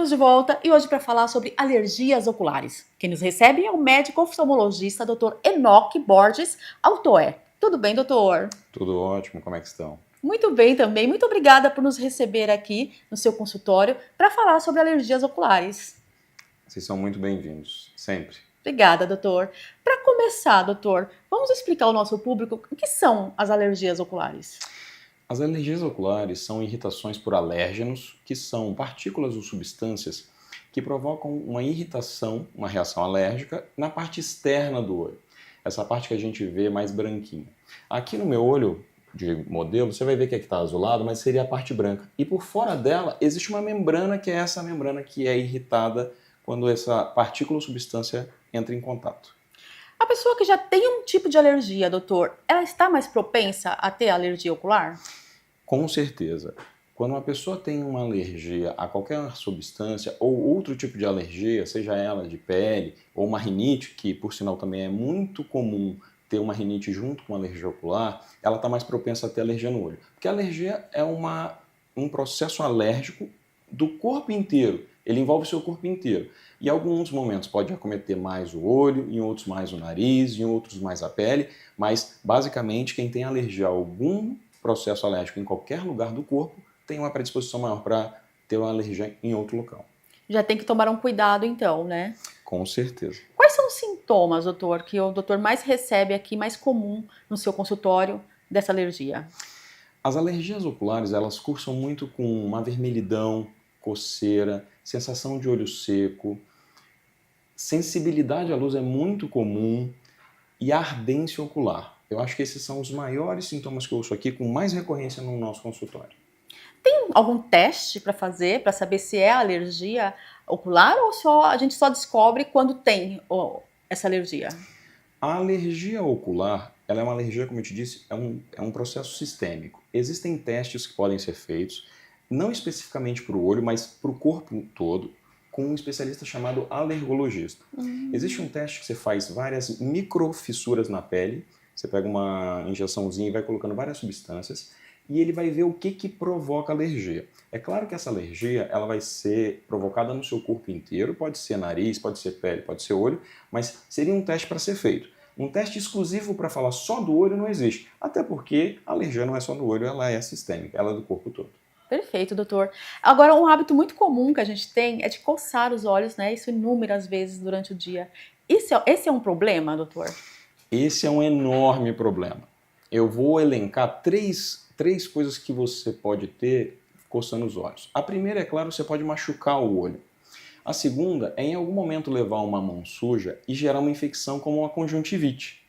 Estamos de volta e hoje para falar sobre alergias oculares. Quem nos recebe é o médico oftalmologista Dr. Enoque Borges Altoé. Tudo bem, doutor? Tudo ótimo, como é que estão? Muito bem também. Muito obrigada por nos receber aqui no seu consultório para falar sobre alergias oculares. Vocês são muito bem-vindos, sempre. Obrigada, doutor. Para começar, doutor, vamos explicar ao nosso público o que são as alergias oculares. As alergias oculares são irritações por alérgenos, que são partículas ou substâncias que provocam uma irritação, uma reação alérgica, na parte externa do olho. Essa parte que a gente vê mais branquinha. Aqui no meu olho de modelo, você vai ver que aqui está azulado, mas seria a parte branca. E por fora dela existe uma membrana, que é essa membrana que é irritada quando essa partícula ou substância entra em contato. A pessoa que já tem um tipo de alergia, doutor, ela está mais propensa a ter alergia ocular? Com certeza. Quando uma pessoa tem uma alergia a qualquer substância ou outro tipo de alergia, seja ela de pele ou uma rinite, que por sinal também é muito comum ter uma rinite junto com alergia ocular, ela está mais propensa a ter alergia no olho. Porque a alergia é um processo alérgico do corpo inteiro. Ele envolve o seu corpo inteiro. E em alguns momentos pode acometer mais o olho, em outros mais o nariz, em outros mais a pele, mas basicamente quem tem alergia a algum processo alérgico em qualquer lugar do corpo tem uma predisposição maior para ter uma alergia em outro local. Já tem que tomar um cuidado então, né? Com certeza. Quais são os sintomas, doutor, que o doutor mais recebe aqui, mais comum no seu consultório dessa alergia? As alergias oculares, elas cursam muito com uma vermelhidão, coceira, sensação de olho seco, sensibilidade à luz é muito comum e ardência ocular. Eu acho que esses são os maiores sintomas que eu ouço aqui com mais recorrência no nosso consultório. Tem algum teste para fazer, para saber se é alergia ocular ou a gente só descobre quando tem essa alergia? A alergia ocular, ela é uma alergia, como eu te disse, é um processo sistêmico. Existem testes que podem ser feitos, não especificamente para o olho, mas para o corpo todo, com um especialista chamado alergologista. Existe um teste que você faz várias microfissuras na pele, você pega uma injeçãozinha e vai colocando várias substâncias, e ele vai ver o que provoca alergia. É claro que essa alergia ela vai ser provocada no seu corpo inteiro, pode ser nariz, pode ser pele, pode ser olho, mas seria um teste para ser feito. Um teste exclusivo para falar só do olho não existe, até porque a alergia não é só no olho, ela é sistêmica, ela é do corpo todo. Perfeito, doutor. Agora, um hábito muito comum que a gente tem é de coçar os olhos, né? Isso inúmeras vezes durante o dia. Esse é um problema, doutor? Esse é um enorme problema. Eu vou elencar três coisas que você pode ter coçando os olhos. A primeira, é claro, você pode machucar o olho. A segunda é em algum momento levar uma mão suja e gerar uma infecção como uma conjuntivite.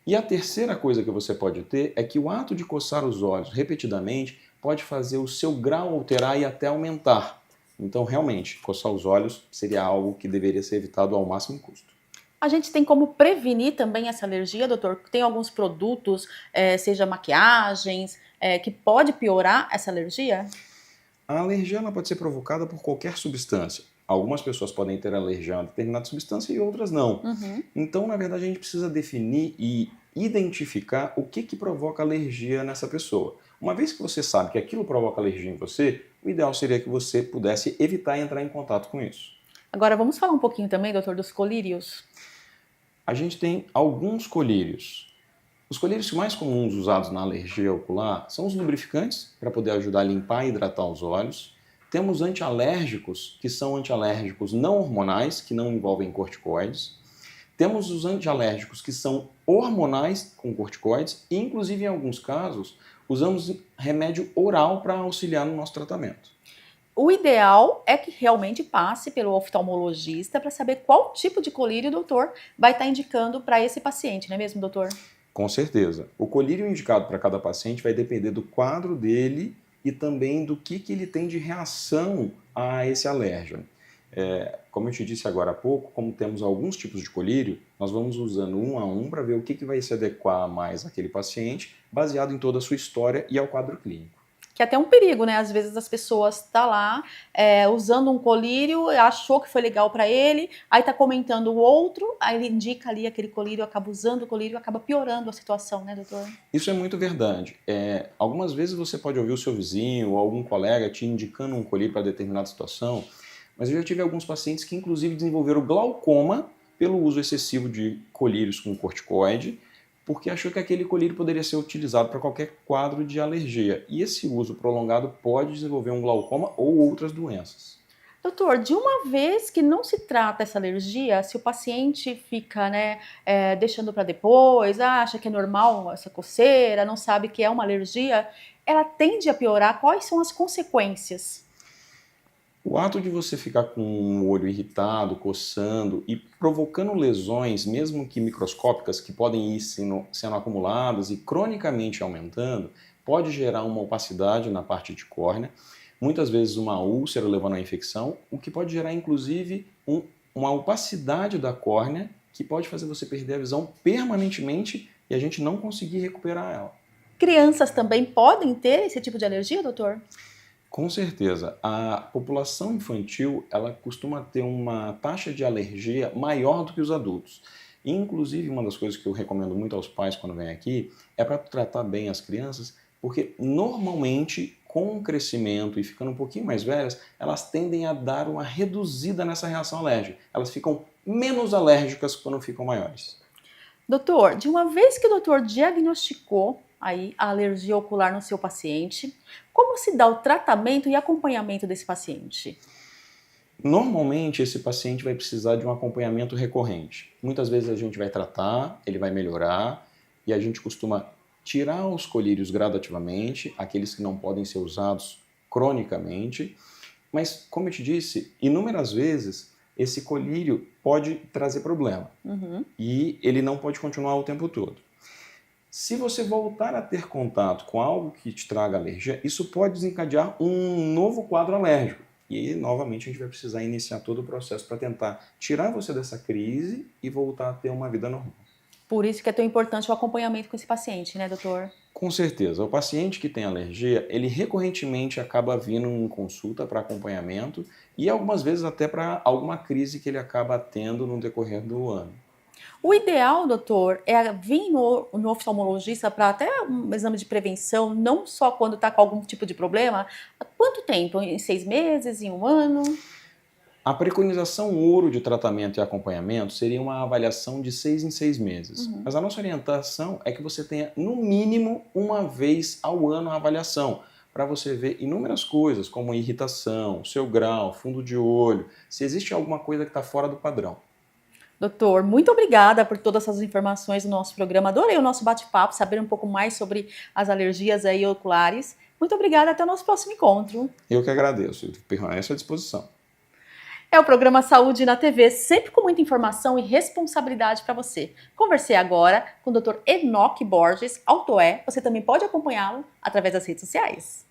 E a terceira coisa que você pode ter é que o ato de coçar os olhos repetidamente pode fazer o seu grau alterar e até aumentar. Então, realmente, coçar os olhos seria algo que deveria ser evitado ao máximo custo. A gente tem como prevenir também essa alergia, doutor? Tem alguns produtos, seja maquiagens, que pode piorar essa alergia? A alergia ela pode ser provocada por qualquer substância. Algumas pessoas podem ter alergia a determinada substância e outras não. Então, na verdade, a gente precisa definir e identificar o que provoca alergia nessa pessoa. Uma vez que você sabe que aquilo provoca alergia em você, o ideal seria que você pudesse evitar entrar em contato com isso. Agora, vamos falar um pouquinho também, doutor, dos colírios? A gente tem alguns colírios. Os colírios mais comuns usados na alergia ocular são os lubrificantes, para poder ajudar a limpar e hidratar os olhos. Temos antialérgicos, que são antialérgicos não hormonais, que não envolvem corticoides. Temos os antialérgicos que são hormonais com corticoides e, inclusive, em alguns casos, usamos remédio oral para auxiliar no nosso tratamento. O ideal é que realmente passe pelo oftalmologista para saber qual tipo de colírio o doutor vai estar indicando para esse paciente, não é mesmo, doutor? Com certeza. O colírio indicado para cada paciente vai depender do quadro dele e também do que ele tem de reação a esse alérgeno. Como eu te disse agora há pouco, como temos alguns tipos de colírio, nós vamos usando um a um para ver o que vai se adequar mais àquele paciente, baseado em toda a sua história e ao quadro clínico. Que é até um perigo, né? Às vezes as pessoas estão lá usando um colírio, achou que foi legal para ele, aí tá comentando o outro, aí ele indica ali aquele colírio, acaba usando o colírio, acaba piorando a situação, né, doutor? Isso é muito verdade. Algumas vezes você pode ouvir o seu vizinho ou algum colega te indicando um colírio para determinada situação, mas eu já tive alguns pacientes que inclusive desenvolveram glaucoma pelo uso excessivo de colírios com corticoide, porque achou que aquele colírio poderia ser utilizado para qualquer quadro de alergia. E esse uso prolongado pode desenvolver um glaucoma ou outras doenças. Doutor, de uma vez que não se trata essa alergia, se o paciente fica, deixando para depois, acha que é normal essa coceira, não sabe que é uma alergia, ela tende a piorar. Quais são as consequências? O ato de você ficar com o olho irritado, coçando e provocando lesões, mesmo que microscópicas, que podem ir sendo acumuladas e cronicamente aumentando, pode gerar uma opacidade na parte de córnea, muitas vezes uma úlcera levando à infecção, o que pode gerar inclusive uma opacidade da córnea que pode fazer você perder a visão permanentemente e a gente não conseguir recuperar ela. Crianças também podem ter esse tipo de alergia, doutor? Com certeza. A população infantil, ela costuma ter uma taxa de alergia maior do que os adultos. Inclusive, uma das coisas que eu recomendo muito aos pais quando vêm aqui é para tratar bem as crianças, porque normalmente, com o crescimento e ficando um pouquinho mais velhas, elas tendem a dar uma reduzida nessa reação alérgica. Elas ficam menos alérgicas quando ficam maiores. Doutor, de uma vez que o doutor diagnosticou aí a alergia ocular no seu paciente, como se dá o tratamento e acompanhamento desse paciente? Normalmente, esse paciente vai precisar de um acompanhamento recorrente. Muitas vezes a gente vai tratar, ele vai melhorar e a gente costuma tirar os colírios gradativamente, aqueles que não podem ser usados cronicamente. Mas, como eu te disse, inúmeras vezes esse colírio pode trazer problema e ele não pode continuar o tempo todo. Se você voltar a ter contato com algo que te traga alergia, isso pode desencadear um novo quadro alérgico. E, novamente, a gente vai precisar iniciar todo o processo para tentar tirar você dessa crise e voltar a ter uma vida normal. Por isso que é tão importante o acompanhamento com esse paciente, né, doutor? Com certeza. O paciente que tem alergia, ele recorrentemente acaba vindo em consulta para acompanhamento e algumas vezes até para alguma crise que ele acaba tendo no decorrer do ano. O ideal, doutor, é vir no oftalmologista para até um exame de prevenção, não só quando está com algum tipo de problema. Há quanto tempo? Em 6 meses? Em um ano? A preconização ouro de tratamento e acompanhamento seria uma avaliação de 6 em 6 meses. Mas a nossa orientação é que você tenha, no mínimo, uma vez ao ano a avaliação, para você ver inúmeras coisas, como irritação, seu grau, fundo de olho, se existe alguma coisa que está fora do padrão. Doutor, muito obrigada por todas essas informações do nosso programa. Adorei o nosso bate-papo, saber um pouco mais sobre as alergias aí oculares. Muito obrigada, até o nosso próximo encontro. Eu que agradeço, permaneço à disposição. É o programa Saúde na TV, sempre com muita informação e responsabilidade para você. Conversei agora com o Dr. Enoque Borges, Autoé. Você também pode acompanhá-lo através das redes sociais.